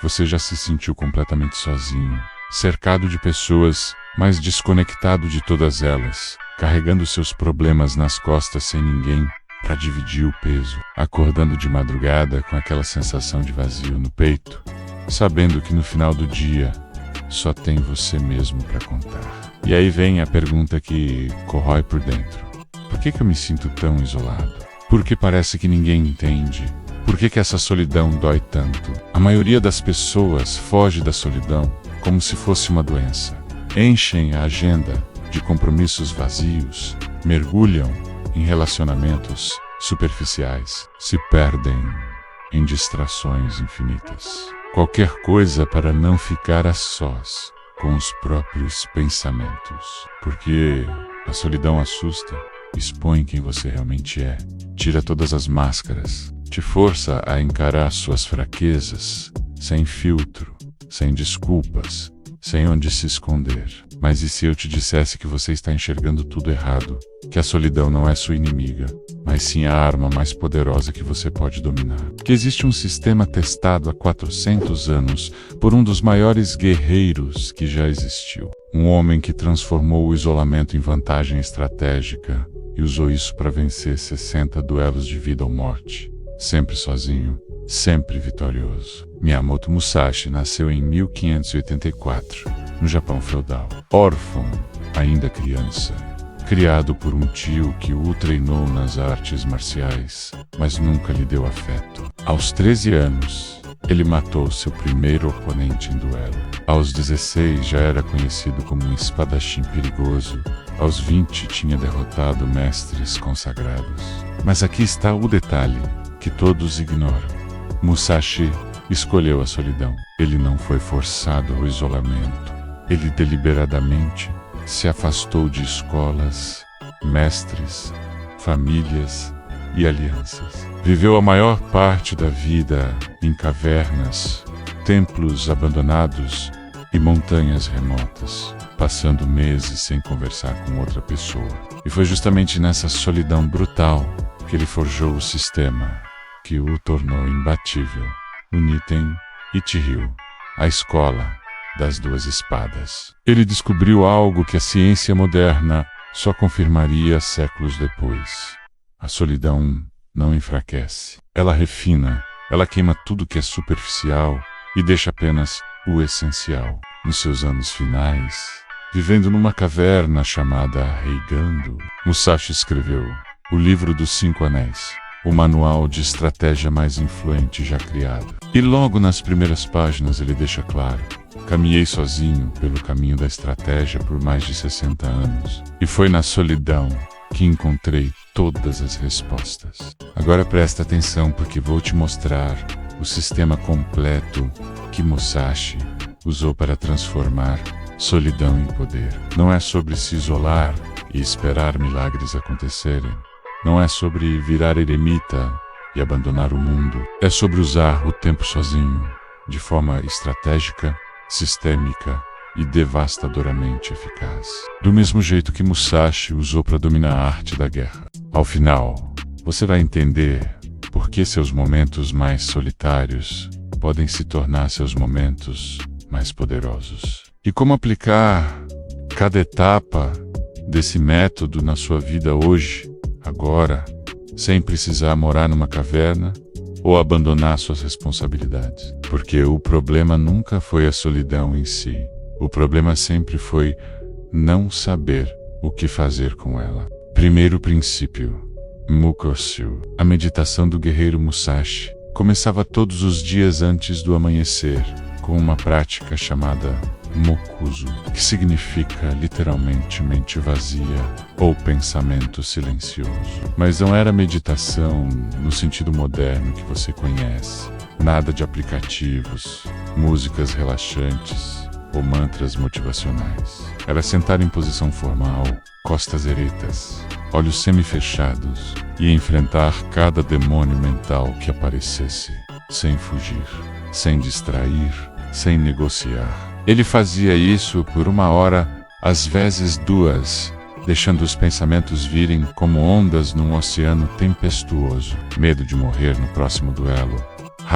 Você já se sentiu completamente sozinho, cercado de pessoas, mas desconectado de todas elas, carregando seus problemas nas costas sem ninguém para dividir o peso, acordando de madrugada com aquela sensação de vazio no peito, sabendo que no final do dia só tem você mesmo para contar. E aí vem a pergunta que corrói por dentro. Por que eu me sinto tão isolado? Por que parece que ninguém entende? Por que essa solidão dói tanto? A maioria das pessoas foge da solidão como se fosse uma doença. Enchem a agenda de compromissos vazios, mergulham em relacionamentos superficiais, se perdem em distrações infinitas. Qualquer coisa para não ficar a sós com os próprios pensamentos. Porque a solidão assusta, expõe quem você realmente é, tira todas as máscaras, te força a encarar suas fraquezas, sem filtro, sem desculpas, sem onde se esconder. Mas e se eu te dissesse que você está enxergando tudo errado? Que a solidão não é sua inimiga, mas sim a arma mais poderosa que você pode dominar. Que existe um sistema testado há 400 anos por um dos maiores guerreiros que já existiu. Um homem que transformou o isolamento em vantagem estratégica e usou isso para vencer 60 duelos de vida ou morte. Sempre sozinho, sempre vitorioso. Miyamoto Musashi nasceu em 1584, no Japão feudal. Órfão, ainda criança. Criado por um tio que o treinou nas artes marciais, mas nunca lhe deu afeto. Aos 13 anos, ele matou seu primeiro oponente em duelo. Aos 16 já era conhecido como um espadachim perigoso. Aos 20 tinha derrotado mestres consagrados. Mas aqui está o detalhe que todos ignoram. Musashi escolheu a solidão. Ele não foi forçado ao isolamento. Ele deliberadamente se afastou de escolas, mestres, famílias e alianças. Viveu a maior parte da vida em cavernas, templos abandonados e montanhas remotas, passando meses sem conversar com outra pessoa. E foi justamente nessa solidão brutal que ele forjou o sistema que o tornou imbatível. O Niten Ichiryu, a escola das duas espadas. Ele descobriu algo que a ciência moderna só confirmaria séculos depois. A solidão não enfraquece. Ela refina, ela queima tudo que é superficial e deixa apenas o essencial. Nos seus anos finais, vivendo numa caverna chamada Reigando, Musashi escreveu o Livro dos 5 Anéis, o manual de estratégia mais influente já criado. E logo nas primeiras páginas ele deixa claro: caminhei sozinho pelo caminho da estratégia por mais de 60 anos. E foi na solidão que encontrei todas as respostas. Agora presta atenção, porque vou te mostrar o sistema completo que Musashi usou para transformar solidão em poder. Não é sobre se isolar e esperar milagres acontecerem. Não é sobre virar eremita e abandonar o mundo. É sobre usar o tempo sozinho, de forma estratégica, sistêmica e devastadoramente eficaz. Do mesmo jeito que Musashi usou para dominar a arte da guerra. Ao final, você vai entender por que seus momentos mais solitários podem se tornar seus momentos mais poderosos. E como aplicar cada etapa desse método na sua vida hoje, agora, sem precisar morar numa caverna ou abandonar suas responsabilidades. Porque o problema nunca foi a solidão em si. O problema sempre foi não saber o que fazer com ela. Primeiro princípio, Mukoshu. A meditação do guerreiro Musashi começava todos os dias antes do amanhecer, com uma prática chamada Mokuzu, que significa literalmente mente vazia ou pensamento silencioso. Mas não era meditação no sentido moderno que você conhece. Nada de aplicativos, músicas relaxantes ou mantras motivacionais. Era sentar em posição formal, costas eretas, olhos semi-fechados e enfrentar cada demônio mental que aparecesse, sem fugir, sem distrair, sem negociar. Ele fazia isso por 1 hora, às vezes 2, deixando os pensamentos virem como ondas num oceano tempestuoso. Medo de morrer no próximo duelo,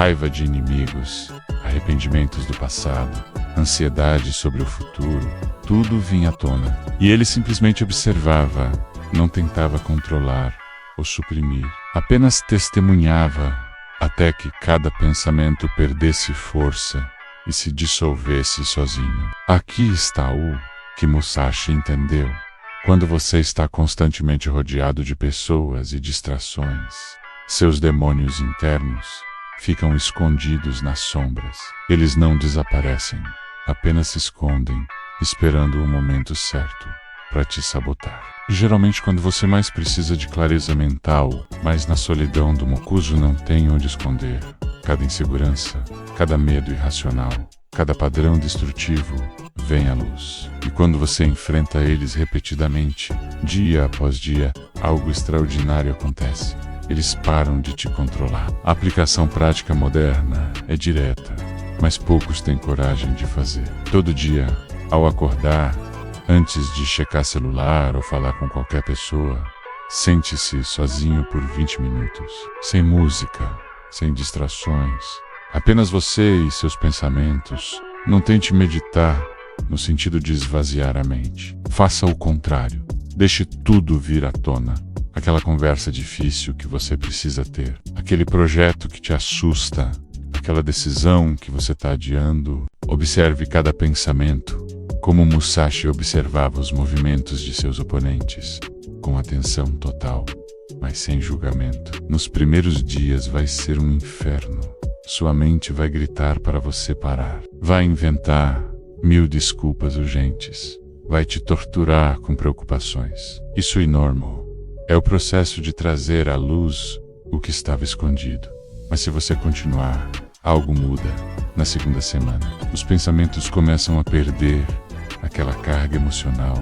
raiva de inimigos, arrependimentos do passado, ansiedade sobre o futuro, tudo vinha à tona. E ele simplesmente observava, não tentava controlar ou suprimir, apenas testemunhava até que cada pensamento perdesse força e se dissolvesse sozinho. Aqui está o que Musashi entendeu. Quando você está constantemente rodeado de pessoas e distrações, seus demônios internos ficam escondidos nas sombras. Eles não desaparecem, apenas se escondem, esperando o momento certo para te sabotar. Geralmente quando você mais precisa de clareza mental, mas na solidão do Mokuzu não tem onde esconder. Cada insegurança, cada medo irracional, cada padrão destrutivo vem à luz. E quando você enfrenta eles repetidamente, dia após dia, algo extraordinário acontece. Eles param de te controlar. A aplicação prática moderna é direta, mas poucos têm coragem de fazer. Todo dia, ao acordar, antes de checar celular ou falar com qualquer pessoa, sente-se sozinho por 20 minutos, sem música, sem distrações, apenas você e seus pensamentos. Não tente meditar no sentido de esvaziar a mente. Faça o contrário. Deixe tudo vir à tona. Aquela conversa difícil que você precisa ter, aquele projeto que te assusta, aquela decisão que você está adiando. Observe cada pensamento, como Musashi observava os movimentos de seus oponentes, com atenção total, mas sem julgamento. Nos primeiros dias vai ser um inferno. Sua mente vai gritar para você parar. Vai inventar 1000 desculpas urgentes. Vai te torturar com preocupações. Isso é normal. É o processo de trazer à luz o que estava escondido. Mas se você continuar, algo muda. Na segunda semana, os pensamentos começam a perder aquela carga emocional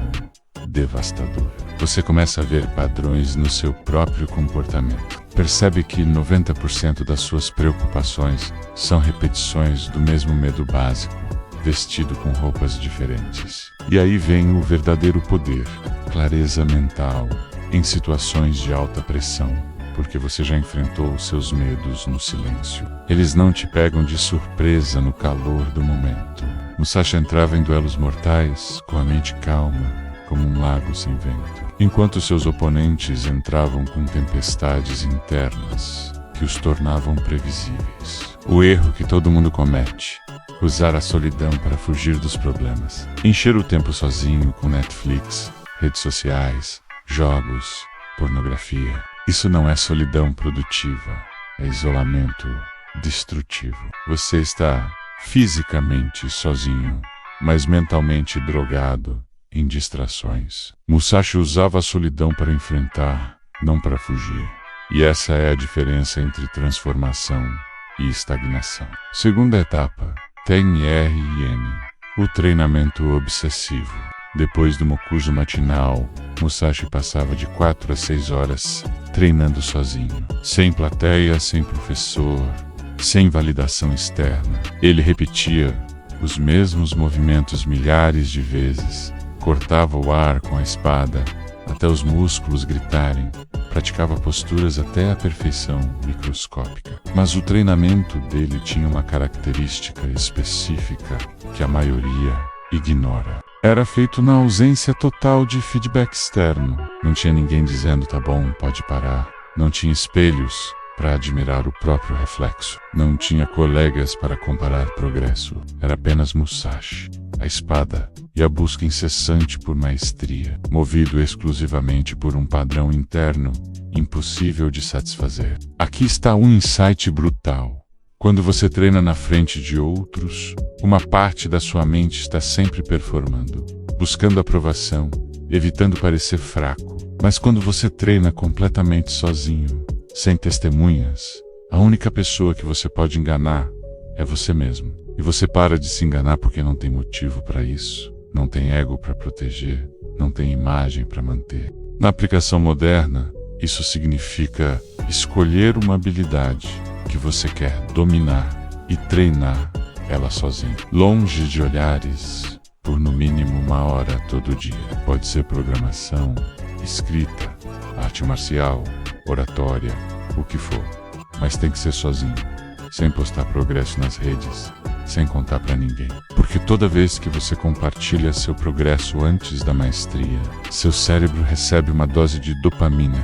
devastadora. Você começa a ver padrões no seu próprio comportamento. Percebe que 90% das suas preocupações são repetições do mesmo medo básico, vestido com roupas diferentes. E aí vem o verdadeiro poder, clareza mental, em situações de alta pressão, porque você já enfrentou os seus medos no silêncio. Eles não te pegam de surpresa no calor do momento. Musashi entrava em duelos mortais com a mente calma, como um lago sem vento, enquanto seus oponentes entravam com tempestades internas que os tornavam previsíveis. O erro que todo mundo comete: usar a solidão para fugir dos problemas. Encher o tempo sozinho com Netflix, redes sociais, jogos, pornografia. Isso não é solidão produtiva, é isolamento destrutivo. Você está fisicamente sozinho, mas mentalmente drogado em distrações. Musashi usava a solidão para enfrentar, não para fugir. E essa é a diferença entre transformação e estagnação. Segunda etapa, TNRN, o treinamento obsessivo. Depois do Mokuzu matinal, Musashi passava de 4 a 6 horas treinando sozinho, sem plateia, sem professor, sem validação externa. Ele repetia os mesmos movimentos milhares de vezes, cortava o ar com a espada até os músculos gritarem, praticava posturas até a perfeição microscópica. Mas o treinamento dele tinha uma característica específica que a maioria ignora. Era feito na ausência total de feedback externo. Não tinha ninguém dizendo tá bom, pode parar. Não tinha espelhos para admirar o próprio reflexo. Não tinha colegas para comparar progresso. Era apenas Musashi, a espada e a busca incessante por maestria, movido exclusivamente por um padrão interno impossível de satisfazer. Aqui está um insight brutal. Quando você treina na frente de outros, uma parte da sua mente está sempre performando, buscando aprovação, evitando parecer fraco. Mas quando você treina completamente sozinho, sem testemunhas, a única pessoa que você pode enganar é você mesmo. E você para de se enganar porque não tem motivo para isso, não tem ego para proteger, não tem imagem para manter. Na aplicação moderna, isso significa escolher uma habilidade que você quer dominar e treinar ela sozinho, longe de olhares, por no mínimo 1 hora todo dia. Pode ser programação, escrita, arte marcial, oratória, o que for, mas tem que ser sozinho. sem postar progresso nas redes, sem contar pra ninguém. Porque toda vez que você compartilha seu progresso antes da maestria, seu cérebro recebe uma dose de dopamina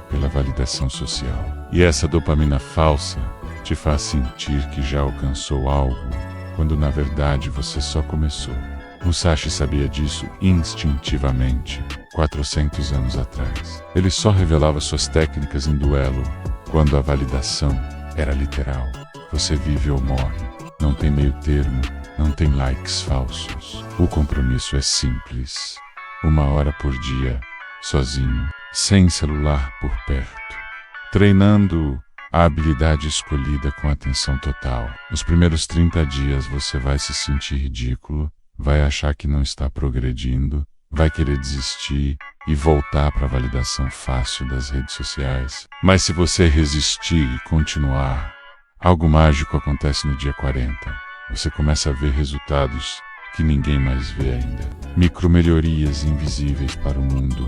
pela validação social. E essa dopamina falsa te faz sentir que já alcançou algo, quando na verdade você só começou. Musashi sabia disso instintivamente, 400 anos atrás. Ele só revelava suas técnicas em duelo, quando a validação era literal. Você vive ou morre, não tem meio termo, não tem likes falsos. O compromisso é simples. 1 hora por dia, sozinho, sem celular por perto. Treinando a habilidade escolhida com atenção total. Nos primeiros 30 dias você vai se sentir ridículo, vai achar que não está progredindo, vai querer desistir e voltar para a validação fácil das redes sociais. Mas se você resistir e continuar, algo mágico acontece no dia 40. Você começa a ver resultados que ninguém mais vê ainda. Micromelhorias invisíveis para o mundo,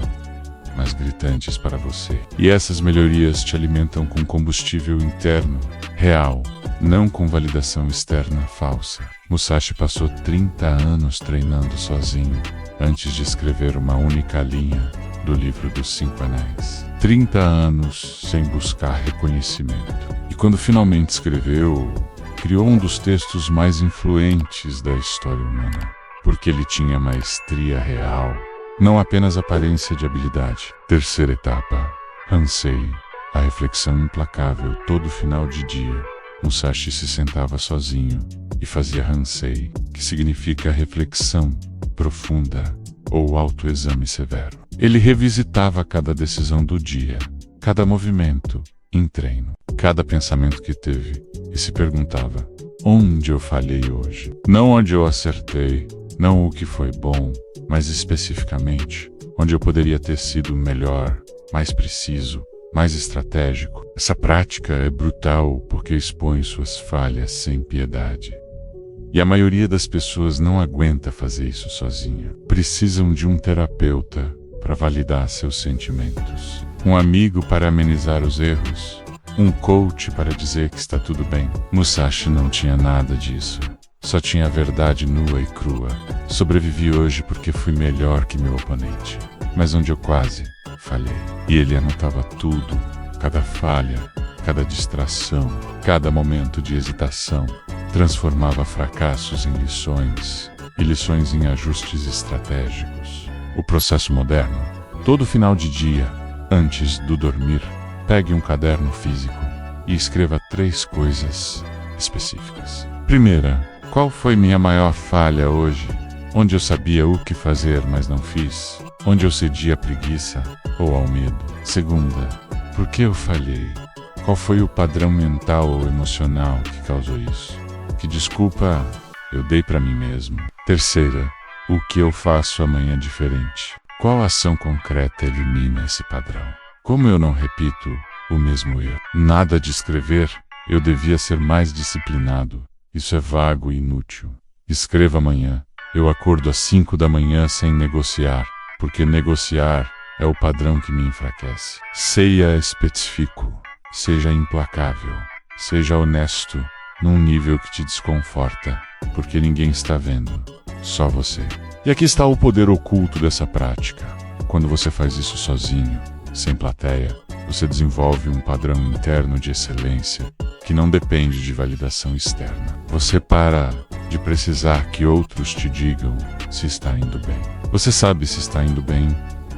mas gritantes para você. E essas melhorias te alimentam com combustível interno, real, não com validação externa falsa. Musashi passou 30 anos treinando sozinho, antes de escrever uma única linha do livro dos 5 Anéis. 30 anos sem buscar reconhecimento. E quando finalmente escreveu, criou um dos textos mais influentes da história humana, porque ele tinha maestria real, não apenas aparência de habilidade. Terceira etapa, Hansei, a reflexão implacável todo final de dia. Musashi se sentava sozinho e fazia Hansei, que significa reflexão profunda ou autoexame severo. Ele revisitava cada decisão do dia, cada movimento em treino, cada pensamento que teve e se perguntava: onde eu falhei hoje? Não onde eu acertei, não o que foi bom, mas especificamente onde eu poderia ter sido melhor, mais preciso, mais estratégico. Essa prática é brutal porque expõe suas falhas sem piedade. E a maioria das pessoas não aguenta fazer isso sozinha. Precisam de um terapeuta para validar seus sentimentos, um amigo para amenizar os erros, um coach para dizer que está tudo bem. Musashi não tinha nada disso. Só tinha a verdade nua e crua. Sobrevivi hoje porque fui melhor que meu oponente, mas onde eu quase falhei. E ele anotava tudo, cada falha, cada distração, cada momento de hesitação. Transformava fracassos em lições e lições em ajustes estratégicos. O processo moderno. Todo final de dia, antes do dormir, pegue um caderno físico e escreva 3 coisas específicas. Primeira, qual foi minha maior falha hoje? Onde eu sabia o que fazer, mas não fiz? Onde eu cedi à preguiça ou ao medo? Segunda, por que eu falhei? Qual foi o padrão mental ou emocional que causou isso? Que desculpa eu dei para mim mesmo? Terceira, o que eu faço amanhã diferente? Qual ação concreta elimina esse padrão? Como eu não repito o mesmo erro? Nada de escrever, eu devia ser mais disciplinado. Isso é vago e inútil. Escreva amanhã. Eu acordo às 5 da manhã sem negociar, porque negociar é o padrão que me enfraquece. Seja específico, seja implacável, seja honesto, num nível que te desconforta, porque ninguém está vendo, só você. E aqui está o poder oculto dessa prática. Quando você faz isso sozinho, sem plateia, você desenvolve um padrão interno de excelência que não depende de validação externa. Você para de precisar que outros te digam se está indo bem. Você sabe se está indo bem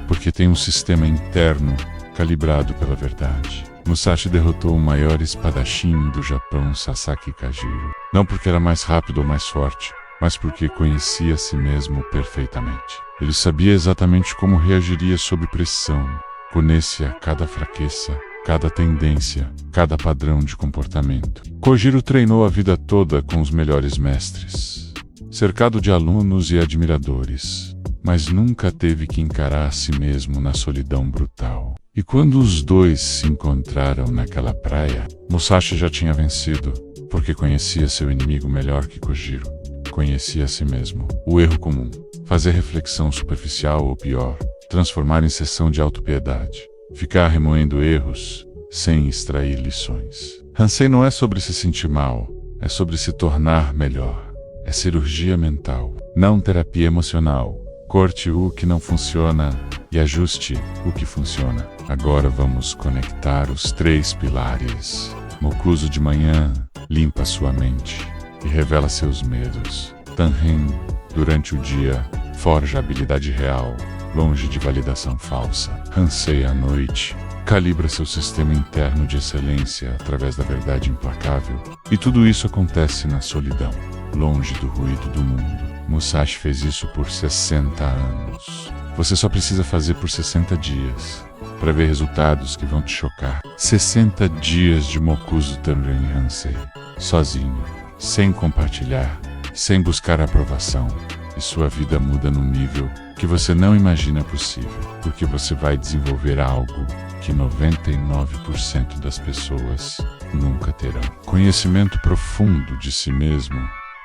porque tem um sistema interno calibrado pela verdade. Musashi derrotou o maior espadachim do Japão, Sasaki Kajiro. Não porque era mais rápido ou mais forte, mas porque conhecia a si mesmo perfeitamente. Ele sabia exatamente como reagiria sob pressão. Conhecia cada fraqueza, cada tendência, cada padrão de comportamento. Kojiro treinou a vida toda com os melhores mestres, cercado de alunos e admiradores, mas nunca teve que encarar a si mesmo na solidão brutal. E quando os dois se encontraram naquela praia, Musashi já tinha vencido, porque conhecia seu inimigo melhor que Kojiro. Conhecia a si mesmo. O erro comum, fazer reflexão superficial ou pior, transformar em sessão de autopiedade, ficar remoendo erros sem extrair lições. Hansei não é sobre se sentir mal, é sobre se tornar melhor. É cirurgia mental, não terapia emocional. Corte o que não funciona e ajuste o que funciona. Agora vamos conectar os 3 pilares. Mokuso de manhã limpa sua mente e revela seus medos. Tanren, durante o dia, forja habilidade real, longe de validação falsa. Hansei à noite calibra seu sistema interno de excelência através da verdade implacável. E tudo isso acontece na solidão, longe do ruído do mundo. Musashi fez isso por 60 anos. Você só precisa fazer por 60 dias para ver resultados que vão te chocar. 60 dias de Mokuso Tanren Hansei, sozinho, sem compartilhar, sem buscar aprovação. E sua vida muda num nível que você não imagina possível, porque você vai desenvolver algo que 99% das pessoas nunca terão. Conhecimento profundo de si mesmo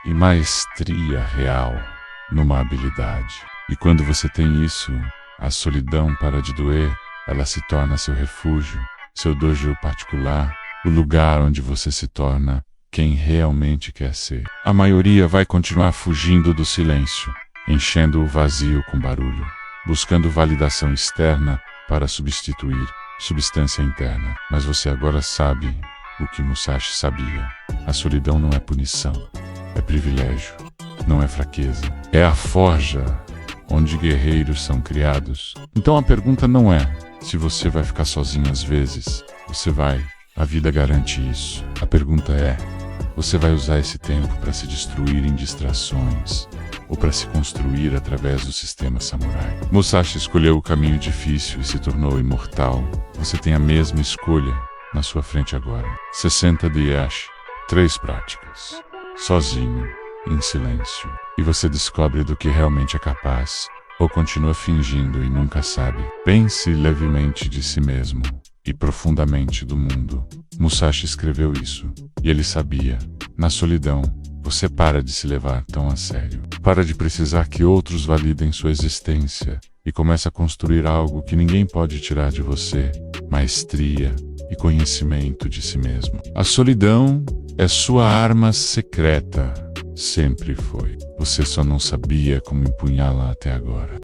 e maestria real numa habilidade. E quando você tem isso, a solidão para de doer, ela se torna seu refúgio, seu dojo particular, o lugar onde você se torna quem realmente quer ser. A maioria vai continuar fugindo do silêncio, enchendo o vazio com barulho, buscando validação externa para substituir substância interna. Mas você agora sabe o que Musashi sabia. A solidão não é punição, é privilégio, não é fraqueza. É a forja onde guerreiros são criados. Então a pergunta não é se você vai ficar sozinho às vezes. Você vai. A vida garante isso. A pergunta é: você vai usar esse tempo para se destruir em distrações ou para se construir através do sistema samurai? Musashi escolheu o caminho difícil e se tornou imortal. Você tem a mesma escolha na sua frente agora. 60 dias, 3 práticas, sozinho, em silêncio. E você descobre do que realmente é capaz, ou continua fingindo e nunca sabe. Pense levemente de si mesmo e profundamente do mundo. Musashi escreveu isso, e ele sabia. Na solidão, você para de se levar tão a sério. Para de precisar que outros validem sua existência e começa a construir algo que ninguém pode tirar de você: maestria e conhecimento de si mesmo. A solidão é sua arma secreta. Sempre foi. Você só não sabia como empunhá-la até agora.